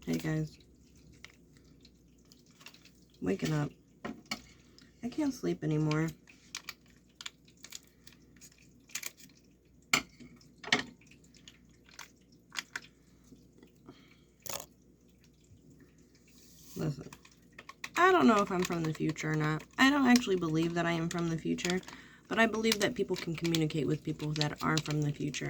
Hey guys, waking up. I can't sleep anymore. Listen, I don't know if I'm from the future or not. I don't actually believe that I am from the future, but I believe that people can communicate with people that are from the future.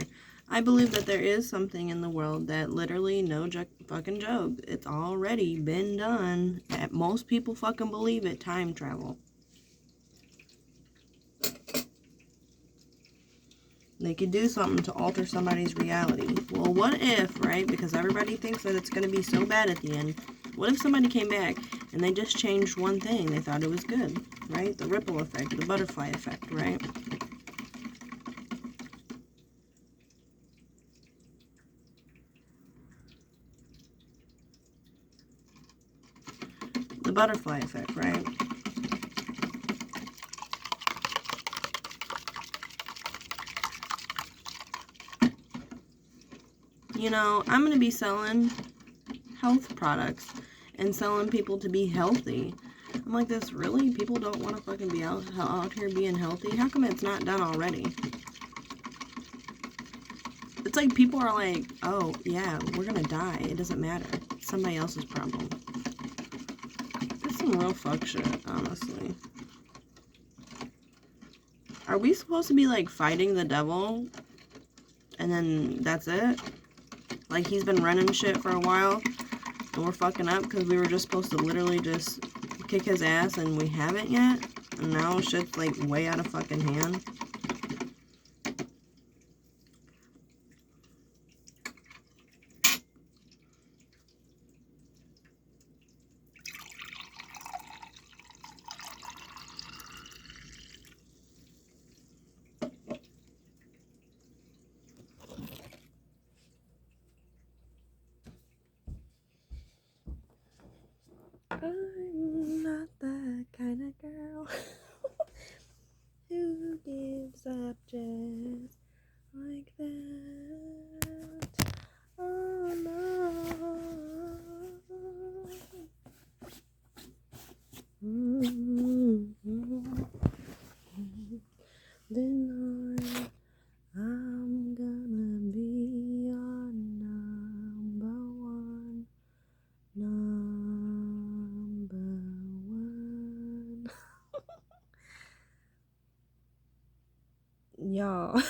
I believe that there is something in the world that literally, no fucking joke, it's already been done. That most people fucking believe it, time travel. They could do something to alter somebody's reality. Well, what if, right? Because everybody thinks that it's going to be so bad at the end. What if somebody came back and they just changed one thing? They thought it was good, right? The ripple effect, the butterfly effect, right? The butterfly effect, right? You know, I'm going to be selling health products and selling people to be healthy. I'm like, this really? People don't want to fucking be out here being healthy? How come it's not done already? It's like people are like, oh, yeah, we're going to die. It doesn't matter. It's somebody else's problem. It's some real fuck shit, honestly. Are we supposed to be, like, fighting the devil? And then that's it? Like, he's been running shit for a while, and we're fucking up because we were just supposed to literally just kick his ass, and we haven't yet? And now shit's, like, way out of fucking hand? I'm not that kind of girl who gives up just like that. Oh no. Then I'm gonna be your number one. Number one. Y'all.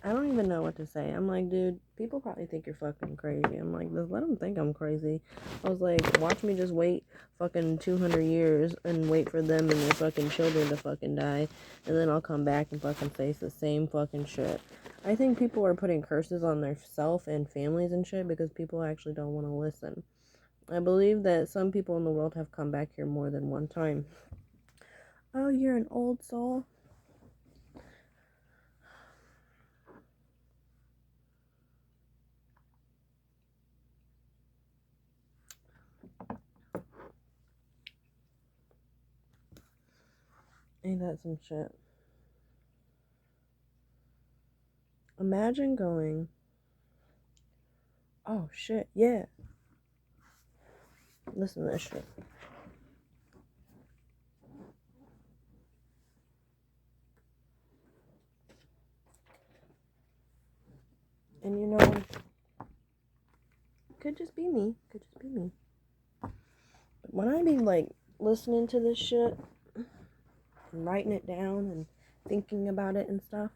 I don't even know what to say. I'm like, dude, people probably think you're fucking crazy. I'm like, just let them think I'm crazy. I was like, watch me just wait fucking 200 years and wait for them and their fucking children to fucking die. And then I'll come back and fucking face the same fucking shit. I think people are putting curses on their self and families and shit because people actually don't want to listen. I believe that some people in the world have come back here more than one time. Oh, you're an old soul? Ain't that some shit? Imagine going, oh shit, yeah. Listen to this shit. And you know, could just be me. Could just be me. But when I be like listening to this shit and writing it down and thinking about it and stuff,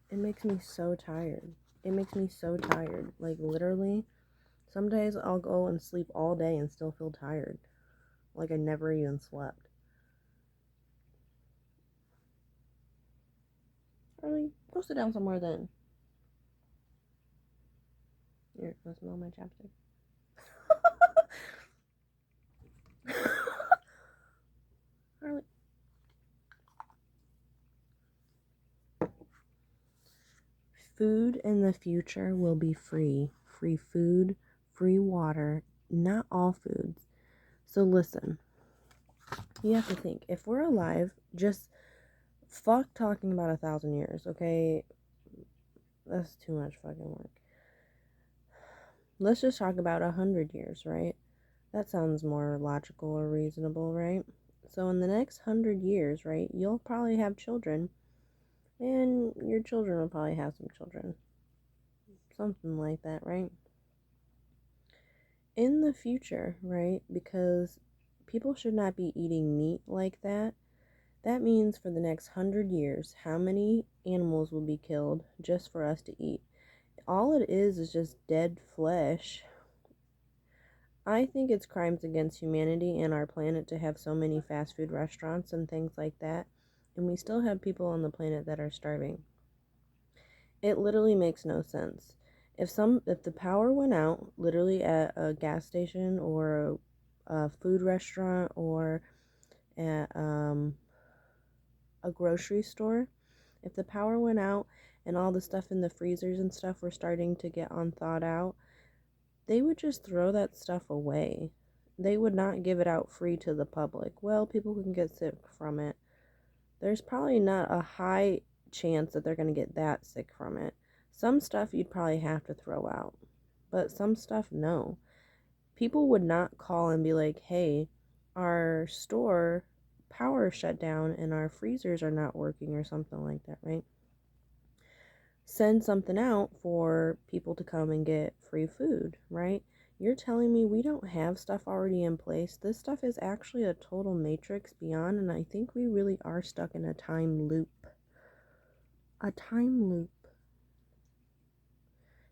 it makes me so tired. It makes me so tired. Like literally, some days I'll go and sleep all day and still feel tired. Like I never even slept. Really? Go sit down somewhere then. Here, let's smell my chapstick. Harley. Food in the future will be free. Free food, free water, not all foods. So listen, you have to think, if we're alive, just fuck talking about 1,000 years, okay? That's too much fucking work. Let's just talk about 100 years, right? That sounds more logical or reasonable, right? So in the next 100 years, right, you'll probably have children, and your children will probably have some children. Something like that, right? In the future, right, because people should not be eating meat like that. That means for the next 100 years, how many animals will be killed just for us to eat? All it is just dead flesh. I think it's crimes against humanity and our planet to have so many fast food restaurants and things like that, and we still have people on the planet that are starving. It literally makes no sense. If the power went out literally at a gas station or a food restaurant or at a grocery store, if the power went out and all the stuff in the freezers and stuff were starting to get unthawed out, they would just throw that stuff away. They would not give it out free to the public. Well, people can get sick from it. There's probably not a high chance that they're going to get that sick from it. Some stuff you'd probably have to throw out, but some stuff, no. People would not call and be like, hey, our store power shut down and our freezers are not working or something like that, right? Send something out for people to come and get free food, right? You're telling me we don't have stuff already in place. This stuff is actually a total matrix beyond, and I think we really are stuck in a time loop. A time loop.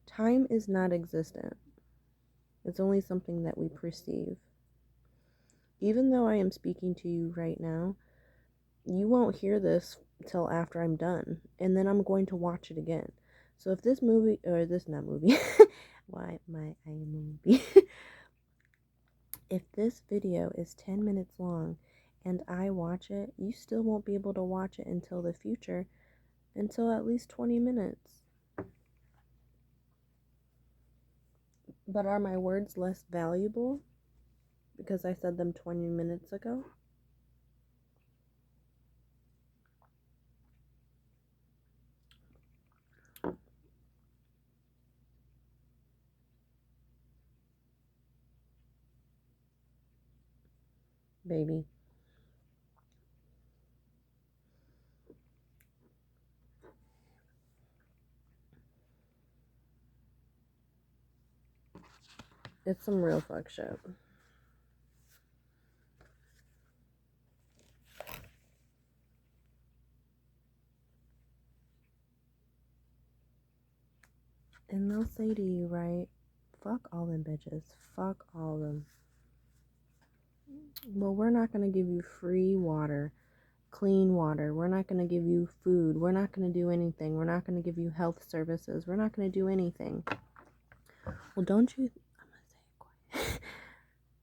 Time is not existent. It's only something that we perceive. Even though I am speaking to you right now, you won't hear this till after I'm done, and then I'm going to watch it again. So if this movie, or this not movie, why my iMovie? If this video is 10 minutes long and I watch it, you still won't be able to watch it until the future, until at least 20 minutes. But are my words less valuable because I said them 20 minutes ago? Baby. It's some real fuck shit. And they'll say to you, right, fuck all them bitches. Fuck all them. Well, we're not going to give you free water, clean water. We're not going to give you food. We're not going to do anything. We're not going to give you health services. We're not going to do anything. Well, don't you... I'm going to say it quiet.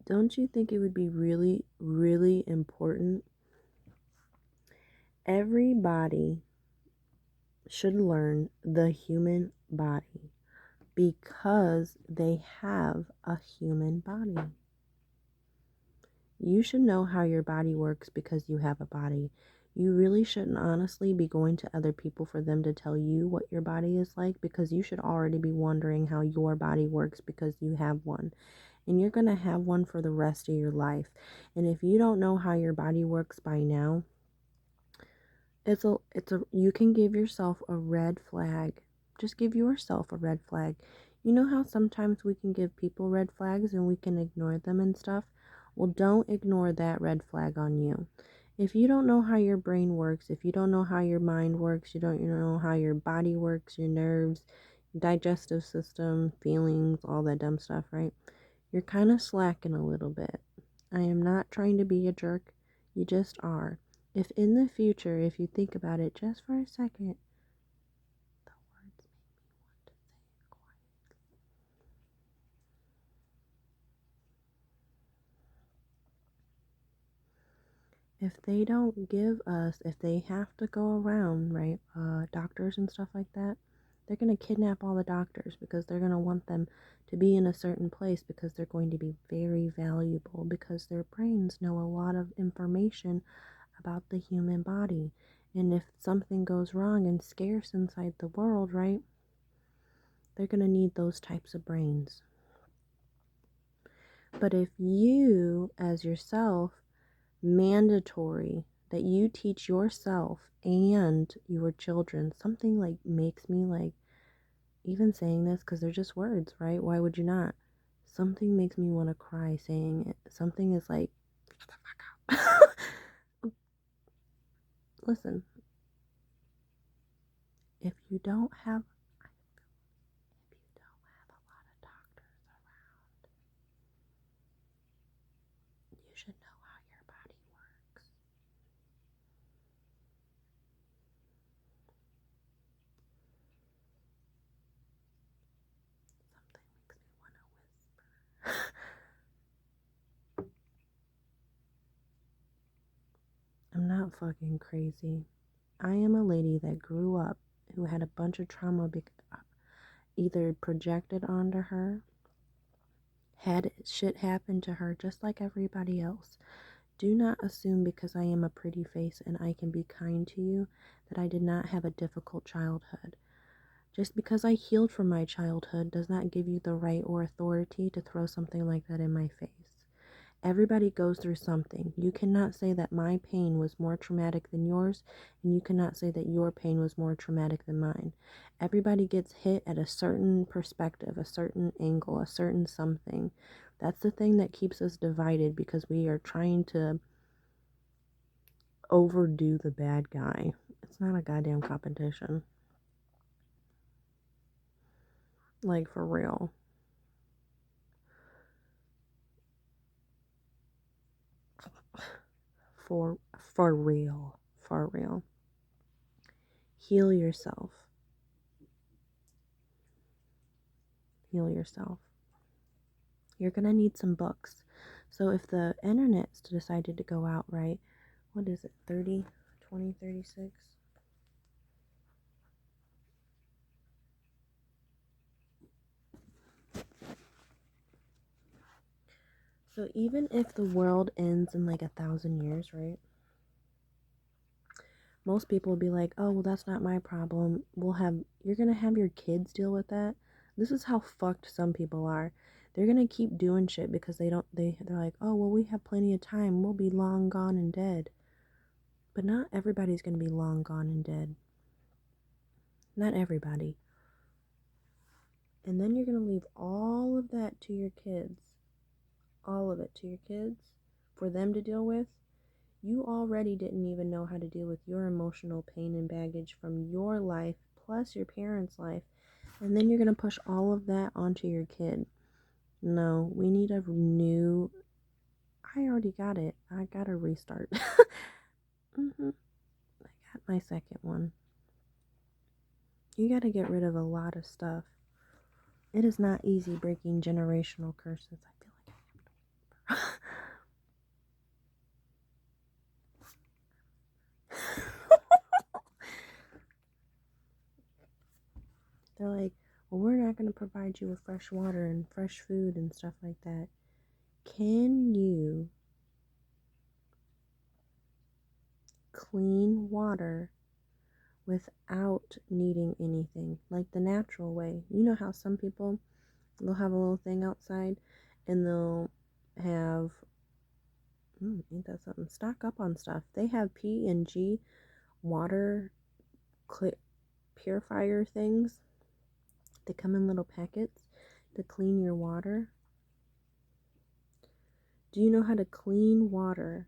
Don't you think it would be really, really important? Everybody should learn the human body because they have a human body. You should know how your body works because you have a body. You really shouldn't honestly be going to other people for them to tell you what your body is like, because you should already be wondering how your body works because you have one. And you're going to have one for the rest of your life. And if you don't know how your body works by now, you can give yourself a red flag. Just give yourself a red flag. You know how sometimes we can give people red flags and we can ignore them and stuff? Well, don't ignore that red flag on you. If you don't know how your brain works, if you don't know how your mind works, you don't know how your body works, your nerves, digestive system, feelings, all that dumb stuff, right? You're kind of slacking a little bit. I am not trying to be a jerk. You just are. If in the future, if you think about it just for a second, the words make me want to say it quietly. If they don't give us, if they have to go around, right, doctors and stuff like that, they're going to kidnap all the doctors because they're going to want them to be in a certain place because they're going to be very valuable because their brains know a lot of information about the human body. And if something goes wrong and scarce inside the world, right, they're going to need those types of brains. But if you, as yourself, mandatory that you teach yourself and your children, something like makes me like, even saying this, because they're just words, right? Why would you not? Something makes me want to cry saying it. Something is like, shut the fuck up. Listen, if you don't have a lot of doctors around, you should know how your body works. Something makes me want to whisper. I'm not fucking crazy. I am a lady that grew up who had a bunch of trauma either projected onto her, had shit happen to her just like everybody else. Do not assume because I am a pretty face and I can be kind to you that I did not have a difficult childhood. Just because I healed from my childhood does not give you the right or authority to throw something like that in my face. Everybody goes through something. You cannot say that my pain was more traumatic than yours, and you cannot say that your pain was more traumatic than mine. Everybody gets hit at a certain perspective, a certain angle, a certain something. That's the thing that keeps us divided, because we are trying to overdo the bad guy. It's not a goddamn competition. Like, for real. For real. For real. Heal yourself. Heal yourself. You're going to need some books. So if the internet's decided to go out, right, what is it, 2036? So even if the world ends in like 1,000 years, right, most people will be like, oh, well, that's not my problem. You're going to have your kids deal with that. This is how fucked some people are. They're going to keep doing shit because they're like, oh, well, we have plenty of time. We'll be long gone and dead. But not everybody's going to be long gone and dead. Not everybody. And then you're going to leave all of that to your kids. All of it to your kids for them to deal with. You already didn't even know how to deal with your emotional pain and baggage from your life plus your parents' life. And then you're going to push all of that onto your kid. No, we need a new... I already got it. I got a restart. I got my second one. You got to get rid of a lot of stuff. It is not easy breaking generational curses. I feel like I have to... They're like, well, we're not going to provide you with fresh water and fresh food and stuff like that. Can you clean water without needing anything? Like the natural way. You know how some people, they'll have a little thing outside and they'll have, ain't that something? Stock up on stuff. They have P&G water purifier things. They come in little packets to clean your water. Do you know how to clean water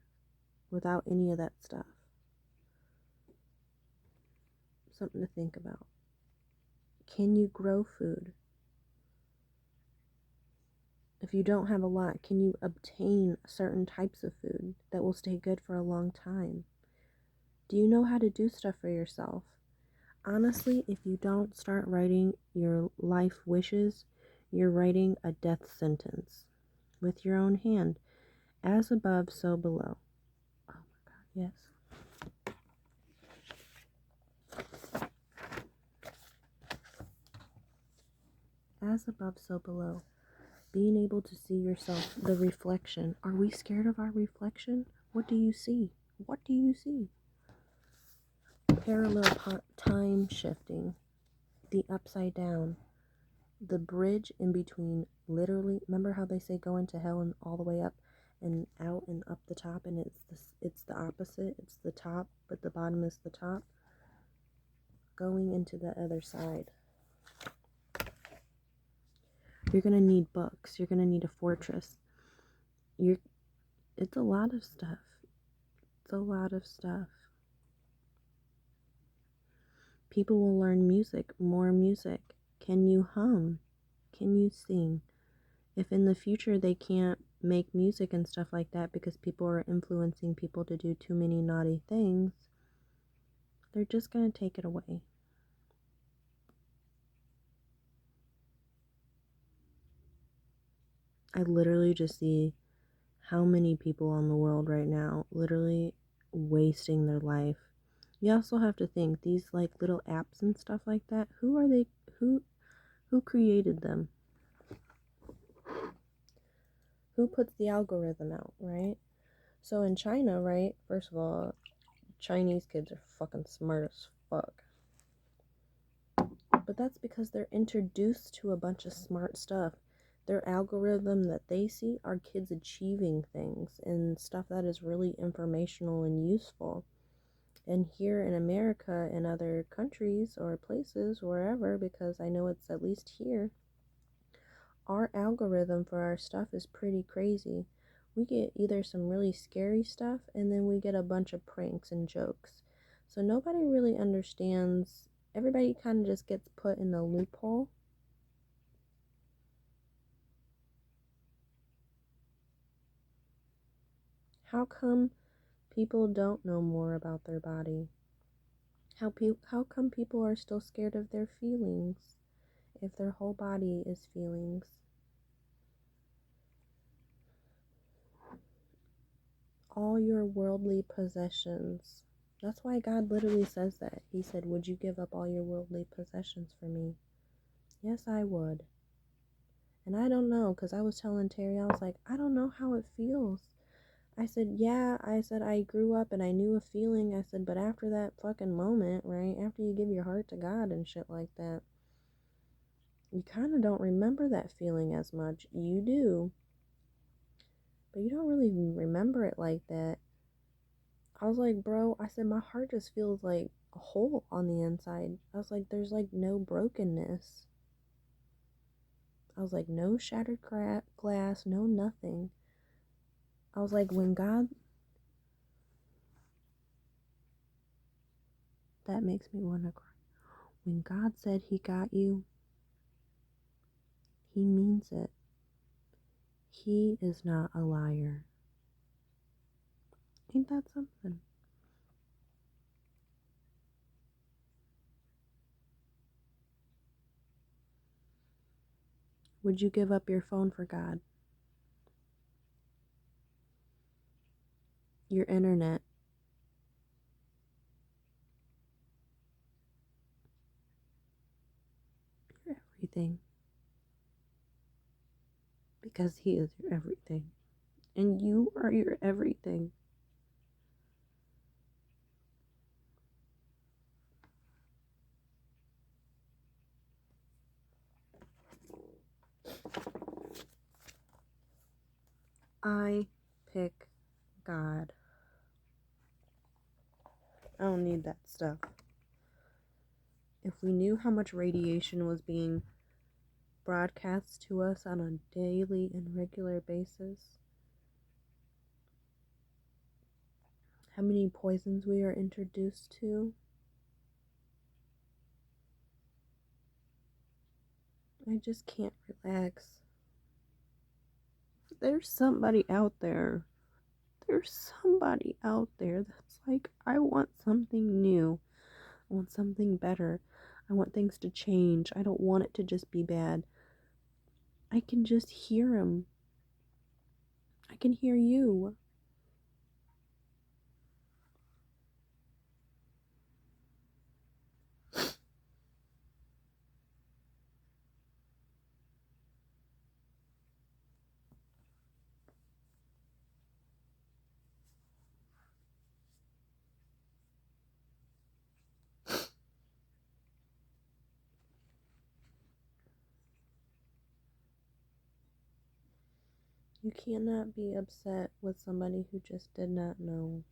without any of that stuff? Something to think about. Can you grow food? If you don't have a lot, can you obtain certain types of food that will stay good for a long time? Do you know how to do stuff for yourself? Honestly, if you don't start writing your life wishes, you're writing a death sentence with your own hand. As above, so below. Oh my God, yes. As above, so below. Being able to see yourself, the reflection. Are we scared of our reflection? What do you see? What do you see? Parallel time shifting. The upside down. the bridge in between, literally, remember how they say go into hell and all the way up and out and up the top, and it's the opposite. It's the top, but the bottom is the top. Going into the other side, you're gonna need books. You're gonna need a fortress. It's a lot of stuff. It's a lot of stuff. People will learn music, more music. Can you hum? Can you sing? If in the future they can't make music and stuff like that because people are influencing people to do too many naughty things, they're just going to take it away. I literally just see how many people on the world right now literally wasting their life. You also have to think these like little apps and stuff like that, who are they, who created them? Who puts the algorithm out, right? So in China, right, first of all, Chinese kids are fucking smart as fuck. But that's because they're introduced to a bunch of smart stuff. Their algorithm that they see are kids achieving things and stuff that is really informational and useful. And here in America and other countries or places, wherever, because I know it's at least here, our algorithm for our stuff is pretty crazy. We get either some really scary stuff and then we get a bunch of pranks and jokes. So nobody really understands. Everybody kind of just gets put in a loophole. How come people don't know more about their body? How come people are still scared of their feelings if their whole body is feelings? All your worldly possessions. That's why God literally says that. He said, would you give up all your worldly possessions for me? Yes, I would. And I don't know, because I was telling Terry, I was like, I don't know how it feels. I said, yeah, I said, I grew up and I knew a feeling. I said, but after that fucking moment, right, after you give your heart to God and shit like that, you kind of don't remember that feeling as much. You do, but you don't really remember it like that. I was like, bro, I said, my heart just feels like a hole on the inside. I was like, there's like no brokenness. I was like, no shattered glass, no nothing. I was like, when God, that makes me want to cry. When God said he got you, he means it. He is not a liar. Ain't that something? Would you give up your phone for God? Your internet? Your everything? Because he is your everything. And you are your everything. I pick God. I don't need that stuff. If we knew how much radiation was being broadcast to us on a daily and regular basis, how many poisons we are introduced to, I just can't relax. There's somebody out there. There's somebody out there that's like, I want something new. I want something better. I want things to change. I don't want it to just be bad. I can just hear him. I can hear you. You cannot be upset with somebody who just did not know.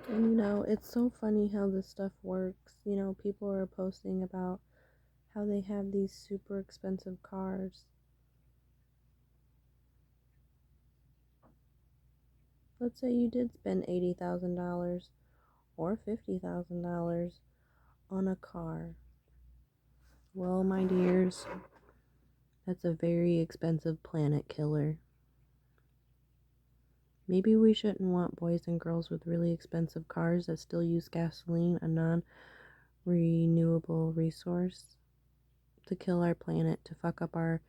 And you know, it's so funny how this stuff works. You know, people are posting about how they have these super expensive cars. Let's say you did spend $80,000 or $50,000 on a car. Well, my dears, that's a very expensive planet killer. Maybe we shouldn't want boys and girls with really expensive cars that still use gasoline, a non-renewable resource, to kill our planet, to fuck up our...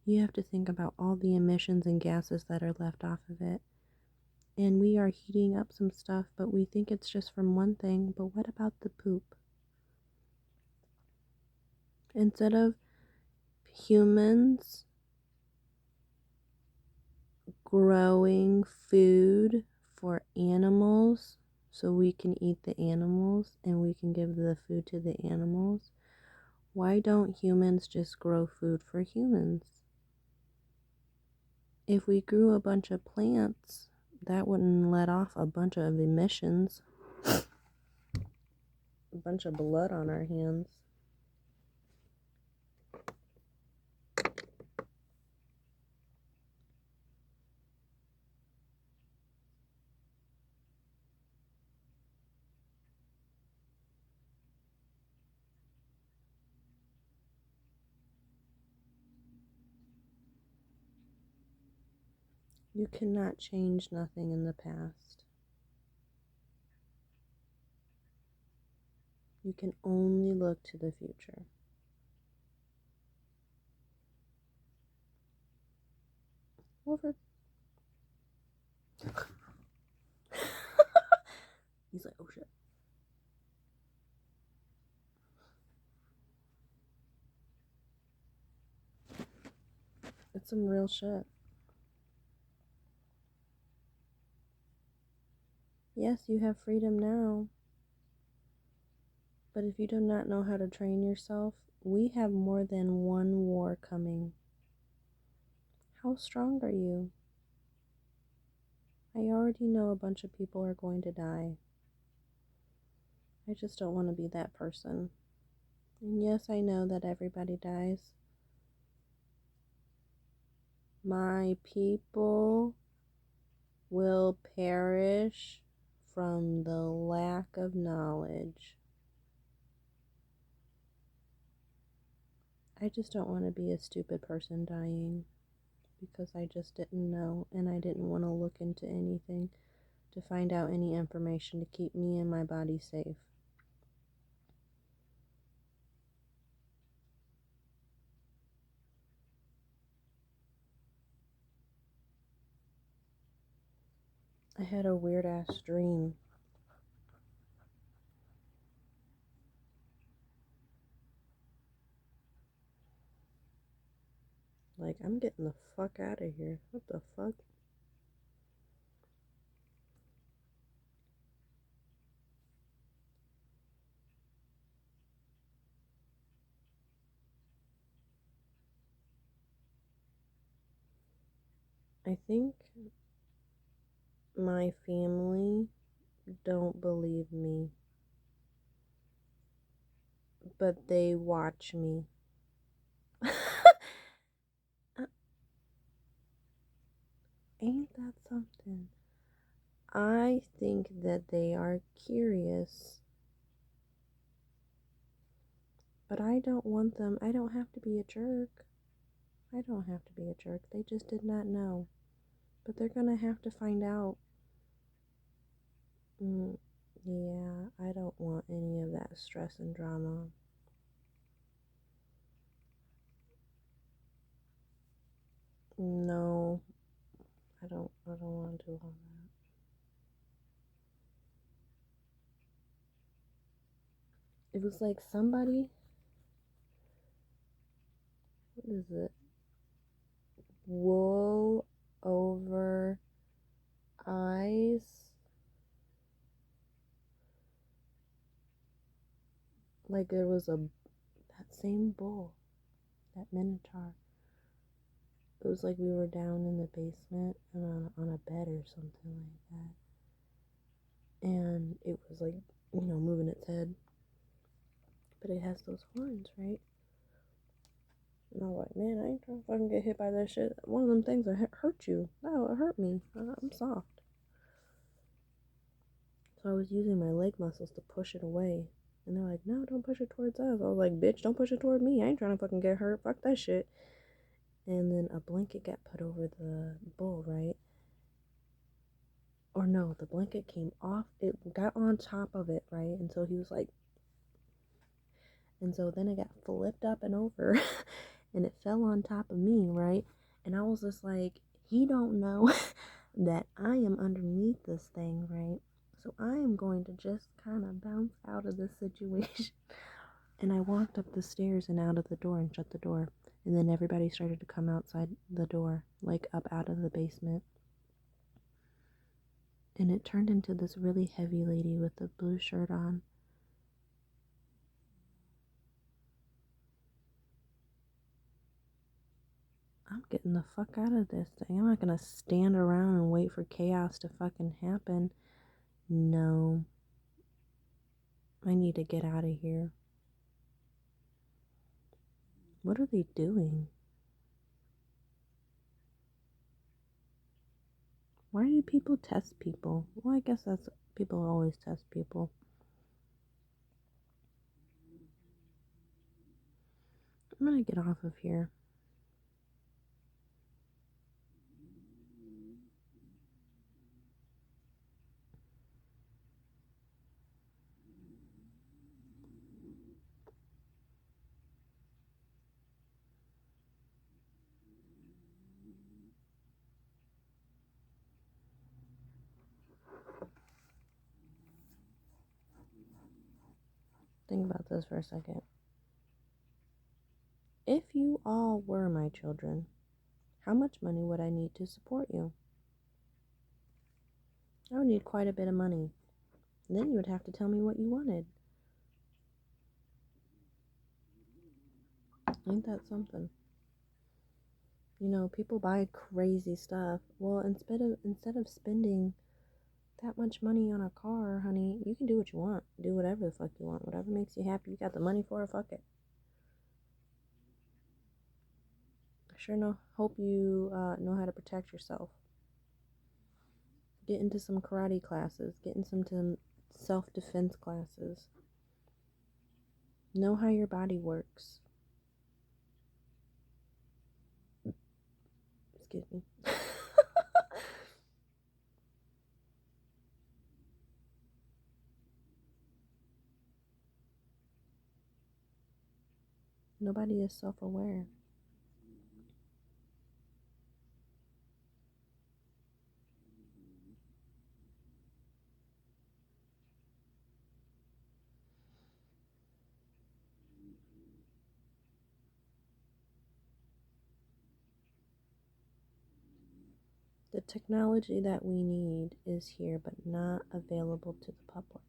You have to think about all the emissions and gases that are left off of it. And we are heating up some stuff, but we think it's just from one thing. But what about the poop? Instead of humans growing food for animals so we can eat the animals and we can give the food to the animals, why don't humans just grow food for humans? If we grew a bunch of plants, that wouldn't let off a bunch of emissions, a bunch of blood on our hands. You cannot change nothing in the past. You can only look to the future. Over. He's like, oh shit. It's some real shit. Yes, you have freedom now. But if you do not know how to train yourself, we have more than one war coming. How strong are you? I already know a bunch of people are going to die. I just don't want to be that person. And yes, I know that everybody dies. My people will perish from the lack of knowledge. I just don't want to be a stupid person dying because I just didn't know and I didn't want to look into anything to find out any information to keep me and my body safe. I had a weird ass dream. Like, I'm getting the fuck out of here. What the fuck? I think my family don't believe me, but they watch me. Ain't that something? I think that they are curious, but I don't want them. I don't have to be a jerk. I don't have to be a jerk. They just did not know. But they're gonna have to find out. Yeah, I don't want any of that stress and drama. No, I don't want to do all that. It was like somebody is it? Wool over eyes. Like there was that same bull, that minotaur. It was like we were down in the basement and on a bed or something like that. And it was like, moving its head. But it has those horns, right? And I was like, man, I ain't trying to fucking get hit by that shit. One of them things that hurt you. No, it hurt me. I'm soft. So I was using my leg muscles to push it away. And they're like, no, don't push it towards us. I was like, bitch, don't push it toward me. I ain't trying to fucking get hurt. Fuck that shit. And then a blanket got put over the bull, right? Or no, the blanket came off. It got on top of it, right? And so he was like, and so then it got flipped up and over and it fell on top of me, right? And I was just like, he don't know that I am underneath this thing, right? So I am going to just kind of bounce out of this situation. And I walked up the stairs and out of the door and shut the door. And then everybody started to come outside the door, like up out of the basement. And it turned into this really heavy lady with a blue shirt on. I'm getting the fuck out of this thing. I'm not gonna stand around and wait for chaos to fucking happen. No. I need to get out of here. What are they doing? Why do people test people? Well, I guess that's people always test people. I'm gonna get off of here. Think about this for a second. If you all were my children, how much money would I need to support you? I would need quite a bit of money. Then you would have to tell me what you wanted. Ain't that something? People buy crazy stuff. Well, instead of spending that much money on a car, honey, you can do what you want. Do whatever the fuck you want. Whatever makes you happy. You got the money for it, fuck it. I sure hope you know how to protect yourself. Get into some karate classes. Get into some self-defense classes. Know how your body works. Excuse me. Nobody is self-aware. The technology that we need is here, but not available to the public.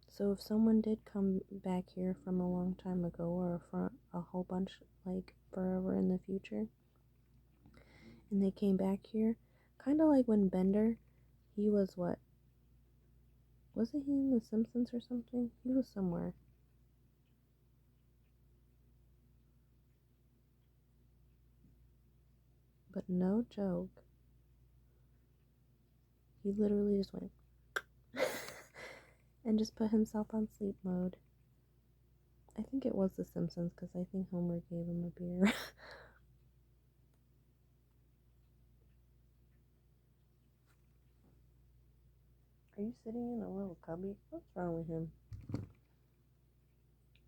So if someone did come back here from a long time ago or from a whole bunch, like forever in the future, and they came back here, kind of like when Bender, he was what? Wasn't he in The Simpsons or something? He was somewhere. But no joke. He literally just went and just put himself on sleep mode. I think it was The Simpsons because I think Homer gave him a beer. Are you sitting in a little cubby? What's wrong with him?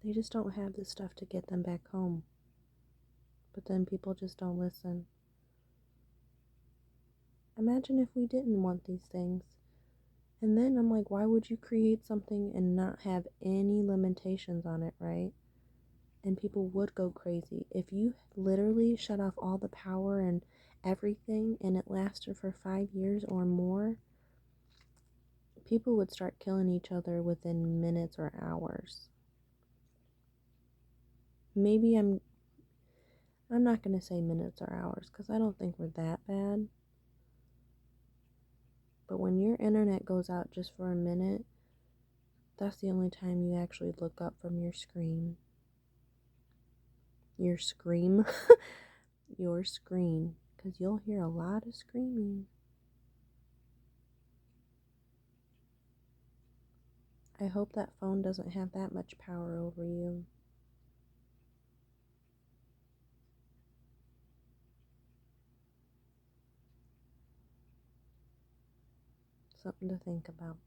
They just don't have the stuff to get them back home. But then people just don't listen. Imagine if we didn't want these things. And then I'm like, why would you create something and not have any limitations on it, right? and people would go crazy. If you literally shut off all the power and everything and it lasted for 5 years or more, people would start killing each other within minutes or hours. Maybe I'm not going to say minutes or hours because I don't think we're that bad. But when your internet goes out just for a minute, that's the only time you actually look up from your screen. Your scream. Your screen. Because you'll hear a lot of screaming. I hope that phone doesn't have that much power over you. Something to think about.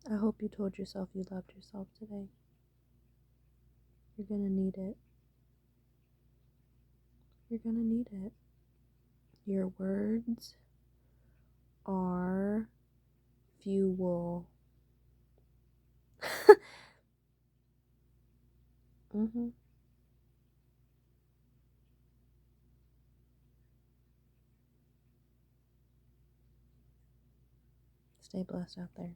I hope you told yourself you loved yourself today. You're gonna need it. You're gonna need it. Your words are fuel. Mm-hmm. Stay blessed out there.